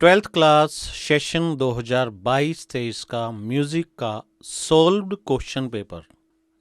Twelfth class session 2022-23 का music का solved question paper.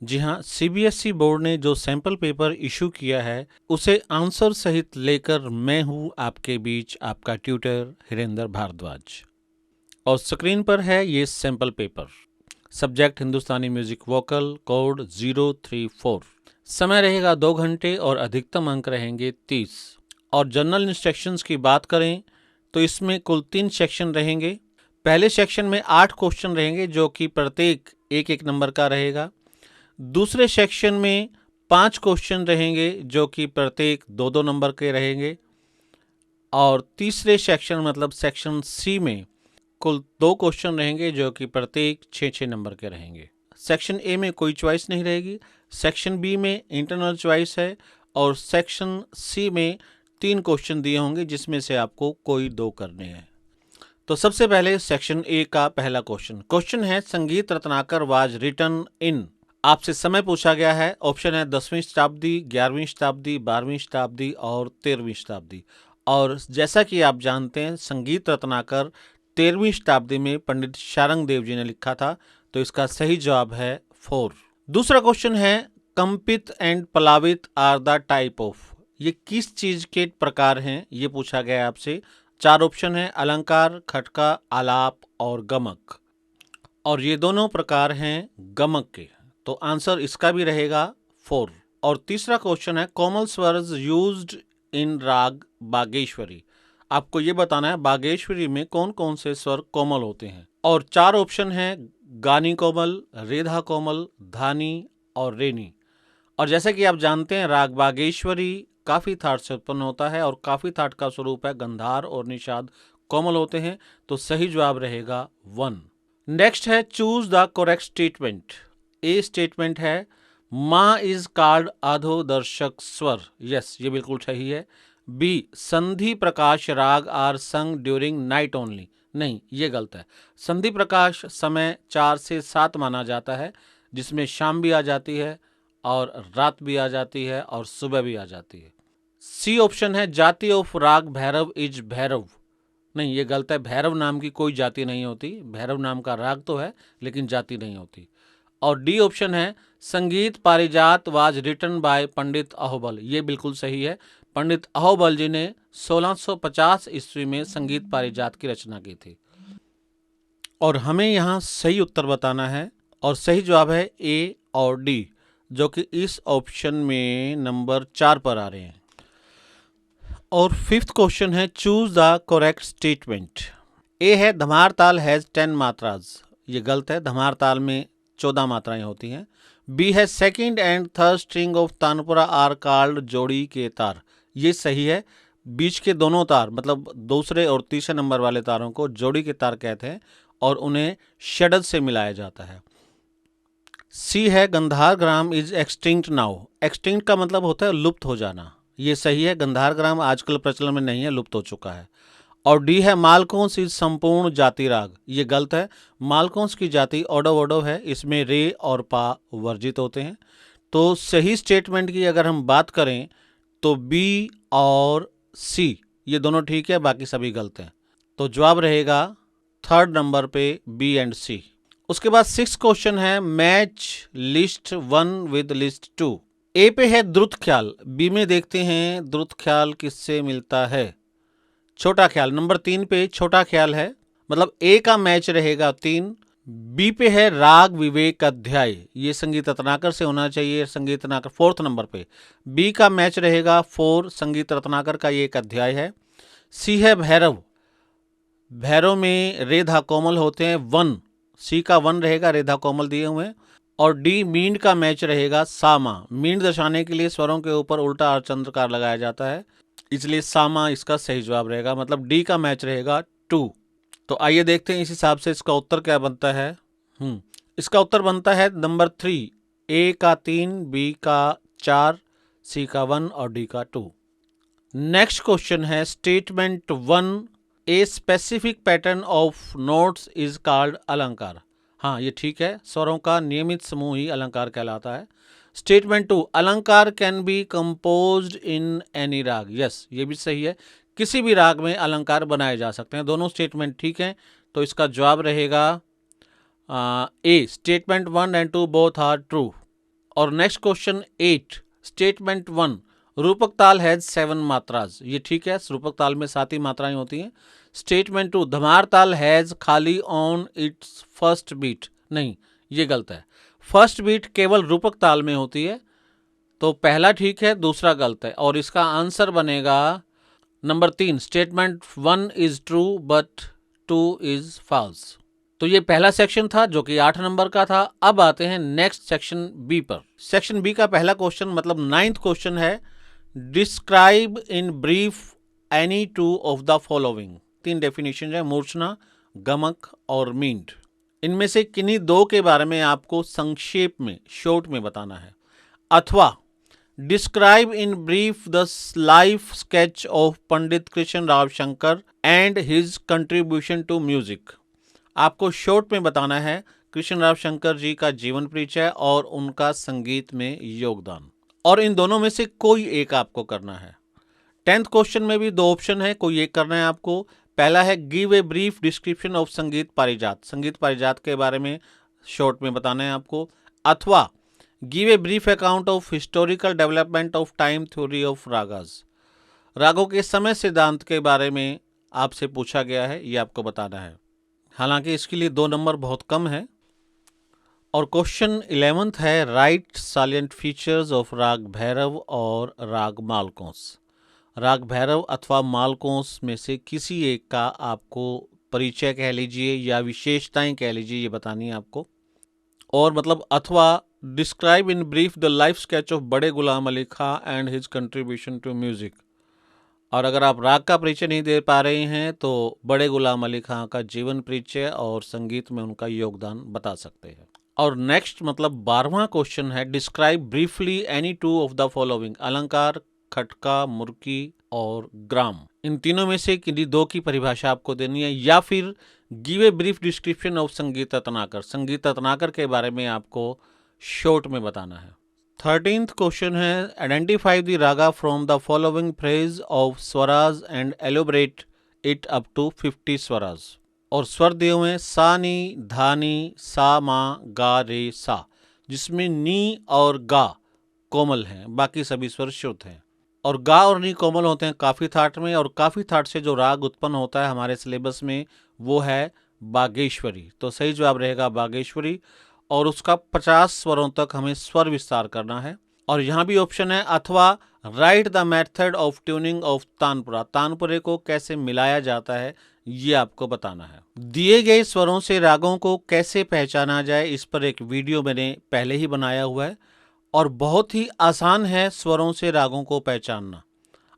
जी हाँ, सीबीएसई बोर्ड ने जो सैंपल पेपर इशू किया है उसे आंसर सहित लेकर मैं हूँ आपके बीच आपका ट्यूटर हिरेंद्र भारद्वाज। और स्क्रीन पर है ये सैंपल पेपर। सब्जेक्ट हिंदुस्तानी म्यूजिक वोकल, कोड 034। समय रहेगा 2 घंटे और अधिकतम अंक रहेंगे 30। और जनरल इंस्ट्रक्शंस की बात करें तो इसमें कुल 3 सेक्शन रहेंगे। पहले सेक्शन में 8 क्वेश्चन रहेंगे जो कि प्रत्येक एक एक नंबर का रहेगा। दूसरे सेक्शन में 5 क्वेश्चन रहेंगे जो कि प्रत्येक 2-2 नंबर के रहेंगे। और तीसरे सेक्शन मतलब सेक्शन सी में कुल 2 क्वेश्चन रहेंगे जो कि प्रत्येक 6-6 नंबर के रहेंगे। सेक्शन ए में कोई चॉइस नहीं रहेगी, सेक्शन बी में इंटरनल चॉइस है और सेक्शन सी में 3 क्वेश्चन दिए होंगे जिसमें से आपको कोई 2 करने हैं। तो सबसे पहले सेक्शन ए का पहला क्वेश्चन है संगीत रत्नाकर वाज रिटन इन। आपसे समय पूछा गया है। ऑप्शन है 10वीं शताब्दी, 11वीं शताब्दी, 12वीं शताब्दी और 13वीं शताब्दी। और जैसा कि आप जानते हैं संगीत रत्नाकर 13वीं शताब्दी में पंडित शारंग देव जी ने लिखा था, तो इसका सही जवाब है 4। दूसरा क्वेश्चन है कंपित एंड पलावित आर द टाइप ऑफ। ये किस चीज के प्रकार हैं ये पूछा गया है आपसे। 4 ऑप्शन है अलंकार, खटका, आलाप और गमक। और ये दोनों प्रकार हैं गमक के, तो आंसर इसका भी रहेगा 4। और तीसरा क्वेश्चन है कोमल स्वर्स यूज्ड इन राग बागेश्वरी। आपको ये बताना है बागेश्वरी में कौन कौन से स्वर कोमल होते हैं। और 4 ऑप्शन है गानी कोमल, रेधा कोमल, धानी और रेनी। और जैसे कि आप जानते हैं राग बागेश्वरी काफी थाट से उत्पन्न होता है और काफी थाट का स्वरूप है गंधार और निषाद कोमल होते हैं, तो सही जवाब रहेगा 1। नेक्स्ट है choose the correct statement. A statement है माँ इज कॉल्ड अधो दर्शक स्वर। यस, ये बिल्कुल सही है। बी संधि प्रकाश राग आर संग ड्यूरिंग नाइट ओनली। नहीं, ये गलत है। संधि प्रकाश समय 4 से 7 माना जाता है, जिसमें शाम भी आ जाती है और रात भी आ जाती है और सुबह भी आ जाती है। सी ऑप्शन है जाति ऑफ राग भैरव इज भैरव। नहीं, ये गलत है। भैरव नाम की कोई जाति नहीं होती। भैरव नाम का राग तो है लेकिन जाति नहीं होती। और डी ऑप्शन है संगीत पारिजात वाज रिटन बाय पंडित अहोबल। ये बिल्कुल सही है। पंडित अहोबल जी ने 1650 ईस्वी में संगीत पारिजात की रचना की थी। और हमें यहाँ सही उत्तर बताना है और सही जवाब है ए और डी, जो कि इस ऑप्शन में नंबर 4 पर आ रहे हैं। और 5th क्वेश्चन है चूज द करेक्ट स्टेटमेंट। ए है धमार ताल हैज 10 मात्राज। ये गलत है, धमार ताल में 14 मात्राएं होती हैं। बी है second and third string of tanpura are called जोड़ी के तार। ये सही है। बीच के दोनों तार मतलब दूसरे और तीसरे नंबर वाले तारों को जोड़ी के तार कहते हैं और उन्हें षडज से मिलाया जाता है। सी है Gandhar gram is extinct now. Extinct का मतलब होता है लुप्त हो जाना। ये सही है। गंधार ग्राम आजकल प्रचलन में नहीं है, लुप्त हो चुका है। और डी है मालकोंस इज संपूर्ण जाति राग। ये गलत है। मालकोंस की जाति ओडो ओडो है, इसमें रे और पा वर्जित होते हैं। तो सही स्टेटमेंट की अगर हम बात करें तो बी और सी ये दोनों ठीक है, बाकी सभी गलत हैं। तो जवाब रहेगा 3rd नंबर पे बी एंड सी। उसके बाद 6th क्वेश्चन है मैच लिस्ट 1 विद लिस्ट 2। ए पे है द्रुत ख्याल, बी में देखते हैं द्रुत ख्याल किससे मिलता है। छोटा ख्याल नंबर 3 पे छोटा ख्याल है, मतलब ए का मैच रहेगा 3। बी पे है राग विवेक अध्याय, ये संगीत रत्नाकर से होना चाहिए। संगीत रत्नाकर 4th नंबर पे, बी का मैच रहेगा 4, संगीत रत्नाकर का ये एक अध्याय है। सी है भैरव, भैरव में रेधा कोमल होते हैं 1, सी का 1 रहेगा, रेधा कोमल दिए हुए हैं। और डी मींड का मैच रहेगा सामा। मींड दर्शाने के लिए स्वरों के ऊपर उल्टा अर्धचंद्रकार लगाया जाता है, इसलिए सामा इसका सही जवाब रहेगा, मतलब डी का मैच रहेगा 2। तो आइए देखते हैं इस हिसाब से इसका उत्तर क्या बनता है। इसका उत्तर बनता है नंबर 3, ए का 3, बी का 4, सी का 1 और डी का 2। नेक्स्ट क्वेश्चन है statement 1 a specific pattern of notes is called अलंकार। हाँ, ये ठीक है। स्वरों का नियमित समूह ही अलंकार कहलाता है। स्टेटमेंट 2 अलंकार can be composed in any राग। यस, ये भी सही है। किसी भी राग में अलंकार बनाए जा सकते हैं। दोनों स्टेटमेंट ठीक हैं, तो इसका जवाब रहेगा A, statement 1 and 2 both are true. और नेक्स्ट क्वेश्चन 8, स्टेटमेंट 1, रूपक ताल हैज 7 मात्राज, ये ठीक है, रूपक ताल में 7 ही मात्राएं होती हैं। स्टेटमेंट 2, धमार ताल हैज खाली ऑन इट्स फर्स्ट बीट, नहीं ये गलत है, फर्स्ट बीट केवल रूपक ताल में होती है, तो पहला ठीक है, दूसरा गलत है, और इसका आंसर बनेगा number 3, statement 1 is true but 2 is false. तो ये पहला सेक्शन था जो कि 8 नंबर का था। अब आते हैं नेक्स्ट सेक्शन बी पर। सेक्शन बी का पहला क्वेश्चन मतलब 9th क्वेश्चन है, describe in brief any two of the following. 3 definition है, मूर्छना, गमक और मींड। इनमें से किन्हीं 2 के बारे में आपको संक्षेप में, शॉर्ट में बताना है। अथवा describe in brief the life sketch of Pandit Krishna Rao Shankar and his contribution to music. आपको शॉर्ट में बताना है कृष्ण राव शंकर जी का जीवन परिचय और उनका संगीत में योगदान, और इन दोनों में से कोई एक आपको करना है। 10th क्वेश्चन में भी 2 ऑप्शन है, कोई एक करना है आपको। पहला है give a brief description of संगीत पारिजात, संगीत पारिजात के बारे में शॉर्ट में बताना है आपको। अथवा give a brief account of historical development of time theory of ragas, रागों के समय सिद्धांत के बारे में आपसे पूछा गया है, ये आपको बताना है। हालांकि इसके लिए 2 नंबर बहुत कम है। और क्वेश्चन 11th है, राइट सालिएंट फीचर्स ऑफ राग भैरव और राग मालकोंस। राग भैरव अथवा मालकोंस में से किसी एक का आपको परिचय कह लीजिए या विशेषताएं कह लीजिए, ये बतानी है आपको। और मतलब अथवा describe in brief the life sketch of Bade Ghulam Ali Khan and his contribution to music. और अगर आप राग का परिचय नहीं दे पा रहे हैं तो बड़े गुलाम अली खां का जीवन परिचय और संगीत में उनका योगदान बता सकते हैं। और नेक्स्ट मतलब 12वां क्वेश्चन है, describe briefly any two of the following. अलंकार, खटका, मुर्की और ग्राम, इन तीनों में से किन्हीं 2 की परिभाषा आपको देनी है, या फिर give a brief description of संगीत रत्नाकर, संगीत रत्नाकर के बारे में आपको शॉर्ट में बताना है। 13th क्वेश्चन है, identify the raga from the following phrase of swaras and elaborate it up to 50 swaras. और स्वर दिए हुए सा नी, धा नी, सा मा, गा रे सा, जिसमें नी और गा कोमल हैं, बाकी सभी स्वर शुद्ध हैं। और गा और नी कोमल होते हैं काफी थाट में, और काफी थाट से जो राग उत्पन्न होता है हमारे सिलेबस में वो है बागेश्वरी। तो सही जवाब रहेगा बागेश्वरी, और उसका 50 स्वरों तक हमें स्वर विस्तार करना है। और यहाँ भी ऑप्शन है, अथवा write the method of tuning of tanpura, तानपुरे को कैसे मिलाया जाता है ये आपको बताना है। दिए गए स्वरों से रागों को कैसे पहचाना जाए, इस पर एक वीडियो मैंने पहले ही बनाया हुआ है, और बहुत ही आसान है स्वरों से रागों को पहचानना,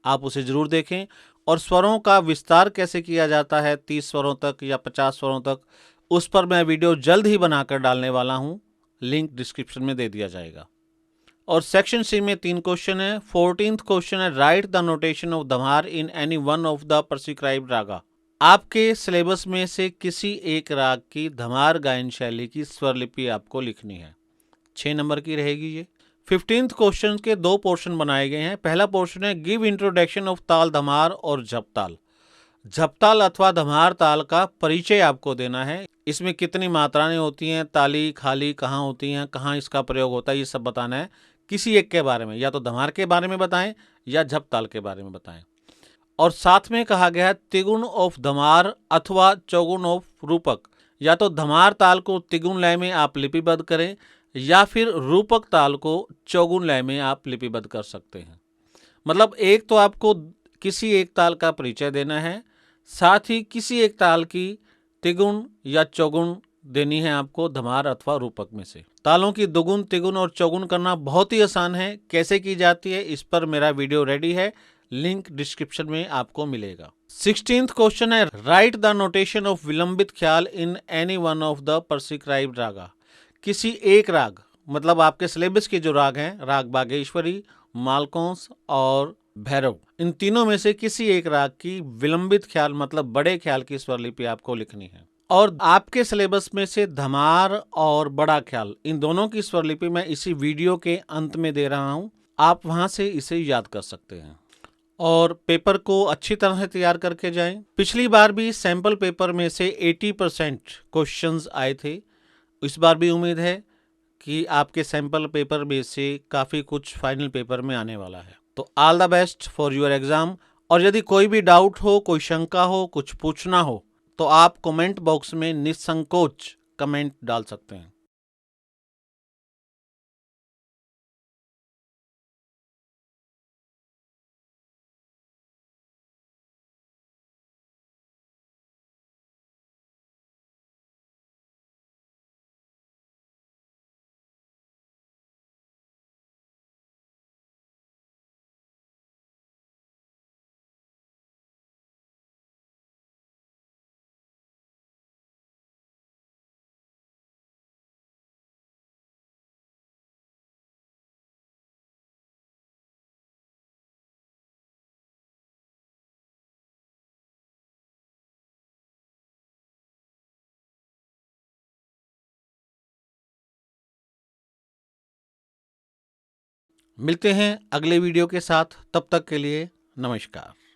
आप उसे जरूर देखें। और स्वरों का विस्तार कैसे किया जाता है 30 स्वरों तक या 50 स्वरों तक, उस पर मैं वीडियो जल्द ही बनाकर डालने वाला हूं, लिंक डिस्क्रिप्शन में दे दिया जाएगा। और सेक्शन सी में 3 क्वेश्चन है। 14th क्वेश्चन है, write the notation of Dhamar in any one of the prescribed raga. आपके सिलेबस में से किसी एक राग की धमार गायन शैली की स्वरलिपि आपको लिखनी है, 6 नंबर की रहेगी ये। 15th क्वेश्चन के 2 पोर्शन बनाए गए हैं। पहला पोर्शन है, गिव इंट्रोडक्शन ऑफ ताल धमार और झपताल। झपताल अथवा धमार ताल का परिचय आपको देना है, इसमें कितनी मात्राएं होती हैं, ताली खाली कहाँ होती हैं, कहाँ इसका प्रयोग होता है, ये सब बताना है। किसी एक के बारे में, या तो धमार के बारे में बताएं या झपताल के बारे में बताएं। और साथ में कहा गया है तिगुन ऑफ धमार अथवा चौगुन ऑफ रूपक, या तो धमार ताल को तिगुन लय में आप लिपिबद्ध करें या फिर रूपक ताल को चौगुन लय में आप लिपिबद्ध कर सकते हैं। मतलब एक तो आपको किसी एक ताल का परिचय देना है, साथ ही किसी एक ताल की तिगुन या चौगुन देनी है आपको धमार अथवा रूपक में से। तालों की दुगुन, तिगुन और चौगुन करना बहुत ही आसान है, कैसे की जाती है इस पर मेरा वीडियो रेडी है, लिंक डिस्क्रिप्शन में आपको मिलेगा। 16th क्वेश्चन है, write the notation of vilambit khayal in any one of the prescribed raga. किसी एक राग, मतलब आपके सिलेबस के जो राग हैं, राग बागेश्वरी, मालकोंस और भैरव, इन तीनों में से किसी एक राग की विलंबित ख्याल मतलब बड़े ख्याल की स्वरलिपि आपको लिखनी है। और आपके सिलेबस में से धमार और बड़ा ख्याल, इन दोनों की स्वरलिपि मैं इसी वीडियो के अंत में दे रहा हूं, आप वहां से इसे याद कर सकते हैं। और पेपर को अच्छी तरह से तैयार करके जाएं। पिछली बार भी सैंपल पेपर में से 80% क्वेश्चंस आए थे। इस बार भी उम्मीद है कि आपके सैंपल पेपर में से काफ़ी कुछ फाइनल पेपर में आने वाला है। तो all the best for your exam. और यदि कोई भी डाउट हो, कोई शंका हो, कुछ पूछना हो, तो आप कमेंट बॉक्स में निसंकोच कमेंट डाल सकते हैं। मिलते हैं अगले वीडियो के साथ, तब तक के लिए नमस्कार।